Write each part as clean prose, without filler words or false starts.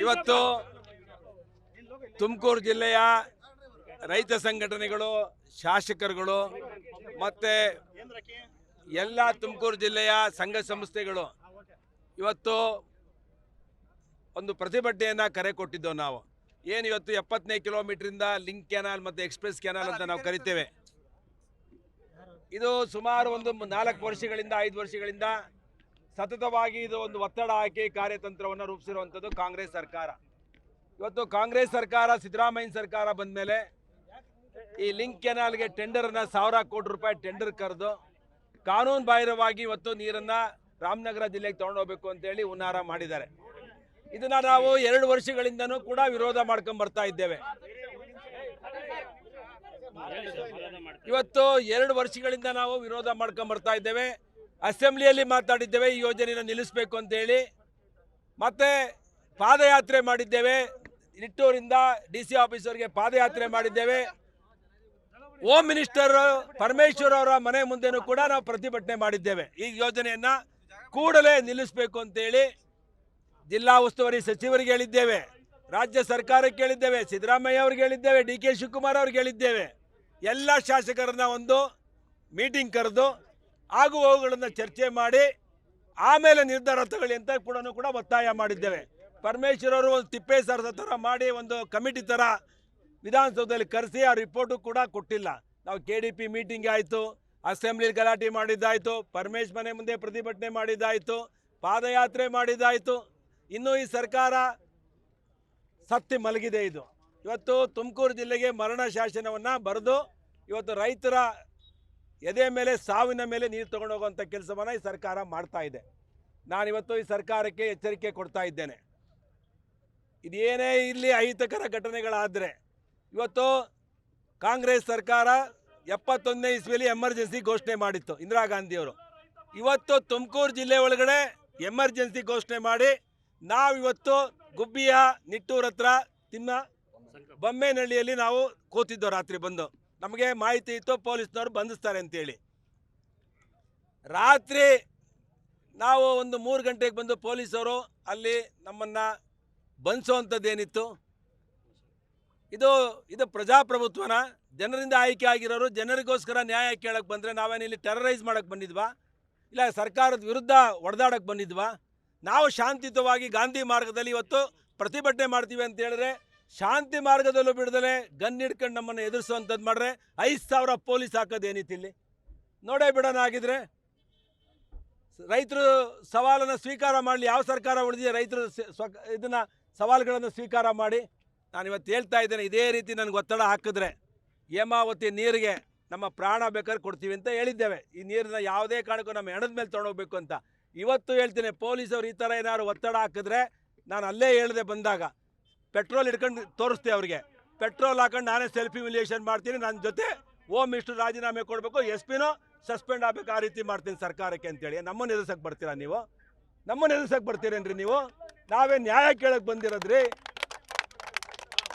ಇವತ್ತು ತುಮಕೂರು ಜಿಲ್ಲೆಯ ರೈತ ಸಂಘಟನೆಗಳು, ಶಾಸಕರುಗಳು ಮತ್ತು ಎಲ್ಲ ತುಮಕೂರು ಜಿಲ್ಲೆಯ ಸಂಘ ಸಂಸ್ಥೆಗಳು ಇವತ್ತು ಒಂದು ಪ್ರತಿಭಟನೆಯನ್ನು ಕರೆ ಕೊಟ್ಟಿದ್ದೆವು. ನಾವು ಏನು ಇವತ್ತು 70ನೇ ಕಿಲೋಮೀಟ್ರಿಂದ ಲಿಂಕ್ ಕೆನಾಲ್ ಮತ್ತು ಎಕ್ಸ್ಪ್ರೆಸ್ ಕೆನಾಲ್ ಅಂತ ನಾವು ಕರಿತೇವೆ. ಇದು ಸುಮಾರು ಒಂದು 4 ವರ್ಷಗಳಿಂದ 5 ವರ್ಷಗಳಿಂದ ಸತತವಾಗಿ ಇದು ಒಂದು ಒತ್ತಡ ಹಾಕಿ ಕಾರ್ಯತಂತ್ರವನ್ನು ರೂಪಿಸಿರುವಂಥದ್ದು ಕಾಂಗ್ರೆಸ್ ಸರ್ಕಾರ. ಇವತ್ತು ಕಾಂಗ್ರೆಸ್ ಸರ್ಕಾರ, ಸಿದ್ದರಾಮಯ್ಯ ಸರ್ಕಾರ ಬಂದ ಮೇಲೆ ಈ ಲಿಂಕ್ ಕೆನಾಲ್ಗೆ ಟೆಂಡರನ್ನು 1000 ಕೋಟಿ ರೂಪಾಯಿ ಟೆಂಡರ್ ಕರೆದು ಕಾನೂನು ಬಾಹಿರವಾಗಿ ಇವತ್ತು ನೀರನ್ನು ರಾಮನಗರ ಜಿಲ್ಲೆಗೆ ತೊಗೊಂಡೋಗ್ಬೇಕು ಅಂತೇಳಿ ಹುನ್ನಾರ ಮಾಡಿದ್ದಾರೆ. ಇದನ್ನು ನಾವು 2 ವರ್ಷಗಳಿಂದನೂ ಕೂಡ ವಿರೋಧ ಮಾಡ್ಕೊಂಡು ಬರ್ತಾ ಇದ್ದೇವೆ. ಇವತ್ತು 2 ವರ್ಷಗಳಿಂದ ನಾವು ವಿರೋಧ ಮಾಡ್ಕೊಂಡು ಬರ್ತಾ ಇದ್ದೇವೆ. ಅಸೆಂಬ್ಲಿಯಲ್ಲಿ ಮಾತಾಡಿದ್ದೇವೆ ಈ ಯೋಜನೆಯನ್ನು ನಿಲ್ಲಿಸಬೇಕು ಅಂತೇಳಿ. ಮತ್ತೆ ಪಾದಯಾತ್ರೆ ಮಾಡಿದ್ದೇವೆ. ನಿಟ್ಟೂರಿಂದ DC ಆಫೀಸರ್ಗೆ ಪಾದಯಾತ್ರೆ ಮಾಡಿದ್ದೇವೆ. ಹೋಮ್ ಮಿನಿಸ್ಟರ್ ಪರಮೇಶ್ವರ್ ಅವರ ಮನೆ ಮುಂದೆನೂ ಕೂಡ ನಾವು ಪ್ರತಿಭಟನೆ ಮಾಡಿದ್ದೇವೆ. ಈ ಯೋಜನೆಯನ್ನು ಕೂಡಲೇ ನಿಲ್ಲಿಸಬೇಕು ಅಂತೇಳಿ ಜಿಲ್ಲಾ ಉಸ್ತುವಾರಿ ಸಚಿವರಿಗೆ ಹೇಳಿದ್ದೇವೆ, ರಾಜ್ಯ ಸರ್ಕಾರಕ್ಕೆ ಹೇಳಿದ್ದೇವೆ, ಸಿದ್ದರಾಮಯ್ಯ ಅವ್ರಿಗೆ ಹೇಳಿದ್ದೇವೆ, DK ಶಿವಕುಮಾರ್ ಅವ್ರಿಗೆ ಹೇಳಿದ್ದೇವೆ. ಎಲ್ಲ ಶಾಸಕರನ್ನ ಒಂದು ಮೀಟಿಂಗ್ ಕರೆದು ಆಗು ಹೋಗುಗಳನ್ನು ಚರ್ಚೆ ಮಾಡಿ ಆಮೇಲೆ ನಿರ್ಧಾರ ತಗೊಳ್ಳಿ ಅಂತ ಕೂಡ ಒತ್ತಾಯ ಮಾಡಿದ್ದೇವೆ. ಪರಮೇಶ್ವರ್ ಅವರು ಒಂದು ತಿಪ್ಪೆ ಸರದ ಥರ ಮಾಡಿ ಒಂದು ಕಮಿಟಿ ಥರ ವಿಧಾನಸೌಧದಲ್ಲಿ ಕರೆಸಿ ಆ ರಿಪೋರ್ಟು ಕೂಡ ಕೊಟ್ಟಿಲ್ಲ. ನಾವು KDP ಮೀಟಿಂಗ್ ಆಯಿತು, ಅಸೆಂಬ್ಲಿಲಿ ಗಲಾಟೆ ಮಾಡಿದ್ದಾಯಿತು, ಪರಮೇಶ್ ಮನೆ ಮುಂದೆ ಪ್ರತಿಭಟನೆ ಮಾಡಿದ್ದಾಯಿತು, ಪಾದಯಾತ್ರೆ ಮಾಡಿದ್ದಾಯಿತು. ಇನ್ನೂ ಈ ಸರ್ಕಾರ ಸತ್ತಿ ಮಲಗಿದೆ. ಇದು ಇವತ್ತು ತುಮಕೂರು ಜಿಲ್ಲೆಗೆ ಮರಣ ಶಾಸನವನ್ನು ಬರೆದು ಇವತ್ತು ರೈತರ ಎದೆ ಮೇಲೆ, ಸಾವಿನ ಮೇಲೆ ನೀರು ತಗೊಂಡೋಗುವಂಥ ಕೆಲಸವನ್ನು ಈ ಸರ್ಕಾರ ಮಾಡ್ತಾ ಇದೆ. ನಾನಿವತ್ತು ಈ ಸರ್ಕಾರಕ್ಕೆ ಎಚ್ಚರಿಕೆ ಕೊಡ್ತಾ ಇದ್ದೇನೆ. ಇದೇನೇ ಇಲ್ಲಿ ಅಹಿತಕರ ಘಟನೆಗಳಾದರೆ ಇವತ್ತು ಕಾಂಗ್ರೆಸ್ ಸರ್ಕಾರ 71ನೇ ಇಸ್ವಿಯಲ್ಲಿ ಎಮರ್ಜೆನ್ಸಿ ಘೋಷಣೆ ಮಾಡಿತ್ತು ಇಂದಿರಾ ಗಾಂಧಿಯವರು. ಇವತ್ತು ತುಮಕೂರು ಜಿಲ್ಲೆ ಒಳಗಡೆ ಎಮರ್ಜೆನ್ಸಿ ಘೋಷಣೆ ಮಾಡಿ ನಾವಿವತ್ತು ಗುಬ್ಬಿಯ ನಿಟ್ಟೂರ ಹತ್ರ ಬೊಮ್ಮೇನಹಳ್ಳಿಯಲ್ಲಿ ನಾವು ಕೂತಿದ್ದೋ. ರಾತ್ರಿ ಬಂದು ನಮಗೆ ಮಾಹಿತಿ ಇತ್ತು ಪೊಲೀಸ್ನವರು ಬಂಧಿಸ್ತಾರೆ ಅಂತೇಳಿ. ರಾತ್ರಿ ನಾವು ಒಂದು 3 ಗಂಟೆಗೆ ಬಂದು ಪೊಲೀಸವರು ಅಲ್ಲಿ ನಮ್ಮನ್ನು ಬಂಧಿಸುವಂಥದ್ದೇನಿತ್ತು? ಇದು ಪ್ರಜಾಪ್ರಭುತ್ವನ? ಜನರಿಂದ ಆಯ್ಕೆ ಆಗಿರೋರು ಜನರಿಗೋಸ್ಕರ ನ್ಯಾಯ ಕೇಳಕ್ಕೆ ಬಂದರೆ ನಾವೇನಿಲ್ಲಿ ಟೆರರೈಸ್ ಮಾಡೋಕ್ಕೆ ಬಂದಿದ್ವಾ? ಇಲ್ಲ ಸರ್ಕಾರದ ವಿರುದ್ಧ ಹೊಡೆದಾಡಕ್ಕೆ ಬಂದಿದ್ವಾ? ನಾವು ಶಾಂತಿಯುತವಾಗಿ ಗಾಂಧಿ ಮಾರ್ಗದಲ್ಲಿ ಇವತ್ತು ಪ್ರತಿಭಟನೆ ಮಾಡ್ತೀವಿ ಅಂತ ಹೇಳಿದ್ರೆ ಶಾಂತಿ ಮಾರ್ಗದಲ್ಲೂ ಬಿಡದಲೆ ಗನ್ ಹಿಡ್ಕೊಂಡು ನಮ್ಮನ್ನು ಎದುರಿಸುವಂಥದ್ದು ಮಾಡಿದ್ರೆ 5000 ಪೊಲೀಸ್ ಹಾಕೋದೇನಿತ್ತು ಇಲ್ಲಿ? ನೋಡೇ ಬಿಡೋಣ. ಆಗಿದ್ರೆ ರೈತರು ಸವಾಲನ್ನು ಸ್ವೀಕಾರ ಮಾಡಲಿ. ಯಾವ ಸರ್ಕಾರ ಉಳಿದಿದೆ ರೈತರು ಇದನ್ನು ಸವಾಲುಗಳನ್ನು ಸ್ವೀಕಾರ ಮಾಡಿ? ನಾನಿವತ್ತು ಹೇಳ್ತಾ ಇದ್ದೇನೆ, ಇದೇ ರೀತಿ ನನಗೆ ಒತ್ತಡ ಹಾಕಿದ್ರೆ ಹೇಮಾವತಿ ನೀರಿಗೆ ನಮ್ಮ ಪ್ರಾಣ ಬೇಕಾದ್ರೆ ಕೊಡ್ತೀವಿ ಅಂತ ಹೇಳಿದ್ದೇವೆ. ಈ ನೀರನ್ನ ಯಾವುದೇ ಕಾರಣಕ್ಕೂ ನಮ್ಮ ಹೆಣದ ಮೇಲೆ ತೊಗೊಂಡೋಗ್ಬೇಕು ಅಂತ ಇವತ್ತು ಹೇಳ್ತೀನಿ. ಪೊಲೀಸವ್ರು ಈ ಥರ ಏನಾದ್ರು ಒತ್ತಡ ಹಾಕಿದ್ರೆ ನಾನು ಅಲ್ಲೇ ಹೇಳಿದೆ ಬಂದಾಗ, ಪೆಟ್ರೋಲ್ ಹಿಡ್ಕೊಂಡು ತೋರಿಸ್ತೆ ಅವ್ರಿಗೆ. ಪೆಟ್ರೋಲ್ ಹಾಕೊಂಡು ನಾನೇ ಸೆಲ್ಫಿ ವಿಲಿಯೇಷನ್ ಮಾಡ್ತೀನಿ, ನನ್ನ ಜೊತೆ ಹೋಮ್ ಮಿನಿಸ್ಟರ್ ರಾಜೀನಾಮೆ ಕೊಡಬೇಕು, SP ಸಸ್ಪೆಂಡ್ ಆಗಬೇಕು, ಆ ರೀತಿ ಮಾಡ್ತೀನಿ ಸರ್ಕಾರಕ್ಕೆ ಅಂತೇಳಿ. ನಮ್ಮನ್ನು ಎದುರಿಸಕ್ಕೆ ಬರ್ತೀರಾ ನೀವು? ನಮ್ಮನ್ನು ಎದುರಿಸಕ್ಕೆ ಬರ್ತೀರೇನ್ರಿ ನೀವು? ನಾವೇ ನ್ಯಾಯ ಕೇಳಕ್ಕೆ ಬಂದಿರೋದ್ರಿ.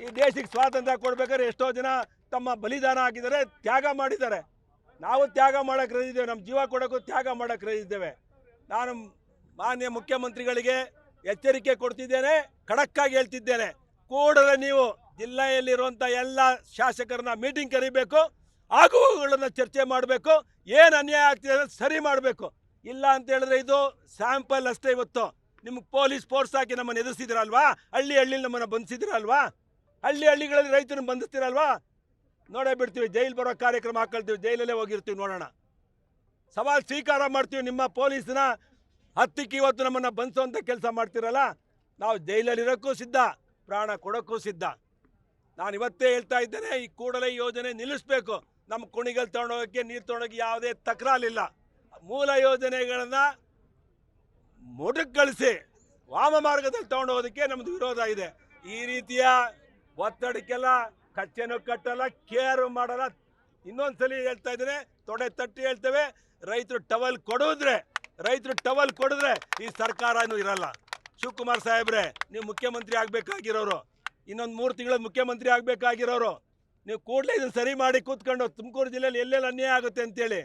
ಈ ದೇಶಕ್ಕೆ ಸ್ವಾತಂತ್ರ್ಯ ಕೊಡ್ಬೇಕಾದ್ರೆ ಎಷ್ಟೋ ಜನ ತಮ್ಮ ಬಲಿದಾನ ಹಾಕಿದ್ದಾರೆ, ತ್ಯಾಗ ಮಾಡಿದ್ದಾರೆ. ನಾವು ತ್ಯಾಗ ಮಾಡೋಕ್ಕೆ ರೆಡಿದ್ದೇವೆ, ನಮ್ಮ ಜೀವ ಕೊಡೋಕ್ಕೂ ತ್ಯಾಗ ಮಾಡೋಕ್ಕೆ ರೆಡಿದ್ದೇವೆ. ನಾನು ಮಾನ್ಯ ಮುಖ್ಯಮಂತ್ರಿಗಳಿಗೆ ಎಚ್ಚರಿಕೆ ಕೊಡ್ತಿದ್ದೇನೆ, ಖಡಕ್ಕಾಗಿ ಹೇಳ್ತಿದ್ದೇನೆ, ಕೂಡಲೇ ನೀವು ಜಿಲ್ಲೆಯಲ್ಲಿರುವಂಥ ಎಲ್ಲ ಶಾಸಕರನ್ನ ಮೀಟಿಂಗ್ ಕರಿಬೇಕು, ಆಗುವುಗಳನ್ನು ಚರ್ಚೆ ಮಾಡಬೇಕು, ಏನು ಅನ್ಯಾಯ ಆಗ್ತಿದೆ ಅಂತ ಸರಿ ಮಾಡಬೇಕು. ಇಲ್ಲ ಅಂತ ಹೇಳಿದ್ರೆ ಇದು ಸ್ಯಾಂಪಲ್ ಅಷ್ಟೇ. ಇವತ್ತು ನಿಮ್ಗೆ ಪೊಲೀಸ್ ಫೋರ್ಸ್ ಹಾಕಿ ನಮ್ಮನ್ನು ಎದುರಿಸಿದಿರಲ್ವಾ? ಹಳ್ಳಿ ನಮ್ಮನ್ನು ಬಂಧಿಸಿದಿರಲ್ವಾ? ಹಳ್ಳಿಗಳಲ್ಲಿ ರೈತರನ್ನು ಬಂಧಿಸ್ತಿರಲ್ವಾ? ನೋಡೇ ಬಿಡ್ತೀವಿ. ಜೈಲು ಬರೋ ಕಾರ್ಯಕ್ರಮ ಹಾಕೊಳ್ತೀವಿ, ಜೈಲಲ್ಲೇ ಹೋಗಿರ್ತೀವಿ. ನೋಡೋಣ, ಸವಾಲು ಸ್ವೀಕಾರ ಮಾಡ್ತೀವಿ. ನಿಮ್ಮ ಪೊಲೀಸ್ನ ಹತ್ತಿಕ್ಕೆ ಇವತ್ತು ನಮ್ಮನ್ನು ಬಂಧಿಸುವಂಥ ಕೆಲಸ ಮಾಡ್ತಿರಲ್ಲ, ನಾವು ಜೈಲಲ್ಲಿರೋಕ್ಕೂ ಸಿದ್ಧ, ಪ್ರಾಣ ಕೊಡೋಕ್ಕೂ ಸಿದ್ಧ. ನಾನು ಇವತ್ತೇ ಹೇಳ್ತಾ ಇದ್ದೇನೆ, ಈ ಕೂಡಲೇ ಯೋಜನೆ ನಿಲ್ಲಿಸಬೇಕು. ನಮ್ಮ ಕುಣಿಗಲ್ ತೊಗೊಂಡೋಗೋಕ್ಕೆ, ನೀರು ತೊಗೊಂಡೋಗಿ ಯಾವುದೇ ತಕರಾರಿಲ್ಲ. ಮೂಲ ಯೋಜನೆಗಳನ್ನು ಮೊಟಕುಗೊಳಿಸಿ ವಾಮ ಮಾರ್ಗದಲ್ಲಿ ತೊಗೊಂಡೋಗೋದಕ್ಕೆ ನಮ್ಮದು ವಿರೋಧ ಇದೆ. ಈ ರೀತಿಯ ಒತ್ತಡಕ್ಕೆಲ್ಲ ಕಚ್ಚೆನೂ ಕಟ್ಟಲ್ಲ, ಕೇರು ಮಾಡಲ್ಲ. ಇನ್ನೊಂದ್ಸಲಿ ಹೇಳ್ತಾ ಇದ್ದೇನೆ, ತೊಡೆ ತಟ್ಟಿ ಹೇಳ್ತೇವೆ, ರೈತರು ಟವಲ್ ಕೊಡಿದ್ರೆ ಈ ಸರ್ಕಾರನೂ ಇರಲ್ಲ. ಶಿವಕುಮಾರ್ ಸಾಹೇಬ್ರೆ, ನೀವು ಮುಖ್ಯಮಂತ್ರಿ ಆಗಬೇಕಾಗಿರೋರು, ಇನ್ನೊಂದು 3 ತಿಂಗಳ ಮುಖ್ಯಮಂತ್ರಿ ಆಗಬೇಕಾಗಿರೋರು, ನೀವು ಕೂಡಲೇ ಇದನ್ನು ಸರಿ ಮಾಡಿ ಕೂತ್ಕೊಂಡು ತುಮಕೂರು ಜಿಲ್ಲೆಯಲ್ಲಿ ಎಲ್ಲೆಲ್ಲಿ ಅನ್ಯಾಯ ಆಗುತ್ತೆ ಅಂತೇಳಿ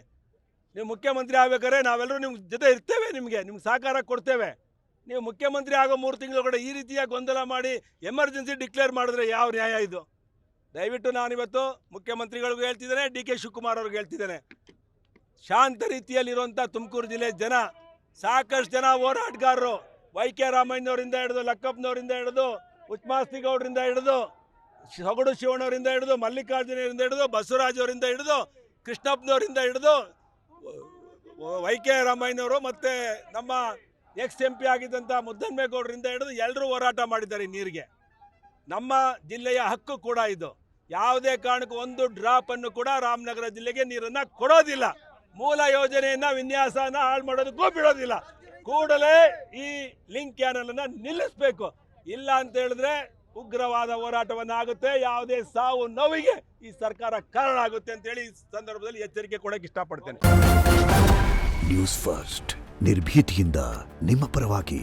ನೀವು ಮುಖ್ಯಮಂತ್ರಿ ಆಗಬೇಕಾದ್ರೆ ನಾವೆಲ್ಲರೂ ನಿಮ್ಮ ಜೊತೆ ಇರ್ತೇವೆ, ನಿಮಗೆ ಸಹಕಾರ ಕೊಡ್ತೇವೆ. ನೀವು ಮುಖ್ಯಮಂತ್ರಿ ಆಗೋ 3 ತಿಂಗಳು ಕೂಡ ಈ ರೀತಿಯ ಗೊಂದಲ ಮಾಡಿ ಎಮರ್ಜೆನ್ಸಿ ಡಿಕ್ಲೇರ್ ಮಾಡಿದ್ರೆ ಯಾವ ನ್ಯಾಯ ಇದು? ದಯವಿಟ್ಟು ನಾನಿವತ್ತು ಮುಖ್ಯಮಂತ್ರಿಗಳಿಗೂ ಹೇಳ್ತಿದ್ದೇನೆ, ಡಿ ಕೆ ಶಿವಕುಮಾರ್ ಅವ್ರಿಗೆ ಹೇಳ್ತಿದ್ದೇನೆ, ಶಾಂತ ರೀತಿಯಲ್ಲಿರುವಂಥ ತುಮಕೂರು ಜಿಲ್ಲೆ ಜನ, ಸಾಕಷ್ಟು ಜನ ಹೋರಾಟಗಾರರು, ವೈ ಕೆ ರಾಮಯ್ಯನವರಿಂದ ಹಿಡಿದು, ಲಕ್ಕಪ್ಪನವರಿಂದ ಹಿಡಿದು, ಉಚ್ಮಾಸ್ತಿಗೌಡರಿಂದ ಹಿಡಿದು, ಸೊಗಡು ಶಿವಣ್ಣವರಿಂದ ಹಿಡಿದು, ಮಲ್ಲಿಕಾರ್ಜುನವರಿಂದ ಹಿಡಿದು, ಬಸವರಾಜ್ ಅವರಿಂದ ಹಿಡಿದು, ಕೃಷ್ಣಪ್ಪನವರಿಂದ ಹಿಡಿದು, ವೈ ಕೆ ರಾಮಯ್ಯನವರು ಮತ್ತು ನಮ್ಮ ಎಕ್ಸ್ MP ಆಗಿದ್ದಂಥ ಮುದ್ದನ್ಮೇಗೌಡರಿಂದ ಹಿಡಿದು ಎಲ್ಲರೂ ಹೋರಾಟ ಮಾಡಿದ್ದಾರೆ ಈ ನೀರಿಗೆ. ನಮ್ಮ ಜಿಲ್ಲೆಯ ಹಕ್ಕು ಕೂಡ ಇದು. ಯಾವುದೇ ಕಾರಣಕ್ಕೂ ಒಂದು ಡ್ರಾಪನ್ನು ಕೂಡ ರಾಮನಗರ ಜಿಲ್ಲೆಗೆ ನೀರನ್ನು ಕೊಡೋದಿಲ್ಲ. ಮೂಲ ಯೋಜನೆಯನ್ನು ವಿನ್ಯಾಸನ ಹಾಳು ಮಾಡೋದಕ್ಕೂ ಬಿಡೋದಿಲ್ಲ. ಕೂಡಲೇ ಈ ಲಿಂಕ್ ಕ್ಯಾನಲನ್ನು ನಿಲ್ಲಿಸಬೇಕು. ಇಲ್ಲ ಅಂತ ಹೇಳಿದ್ರೆ ಉಗ್ರವಾದ ಹೋರಾಟವನ್ನು ಆಗುತ್ತೆ. ಯಾವುದೇ ಸಾವು ನೋವಿಗೆ ಈ ಸರ್ಕಾರ ಕಾರಣ ಆಗುತ್ತೆ ಅಂತ ಹೇಳಿ ಈ ಸಂದರ್ಭದಲ್ಲಿ ಎಚ್ಚರಿಕೆ ಕೊಡಕ್ಕೆ ಇಷ್ಟಪಡ್ತೇನೆ. ನ್ಯೂಸ್ ಫಸ್ಟ್ ನಿರ್ಭೀತಿಯಿಂದ ನಿಮ್ಮ ಪರವಾಗಿ.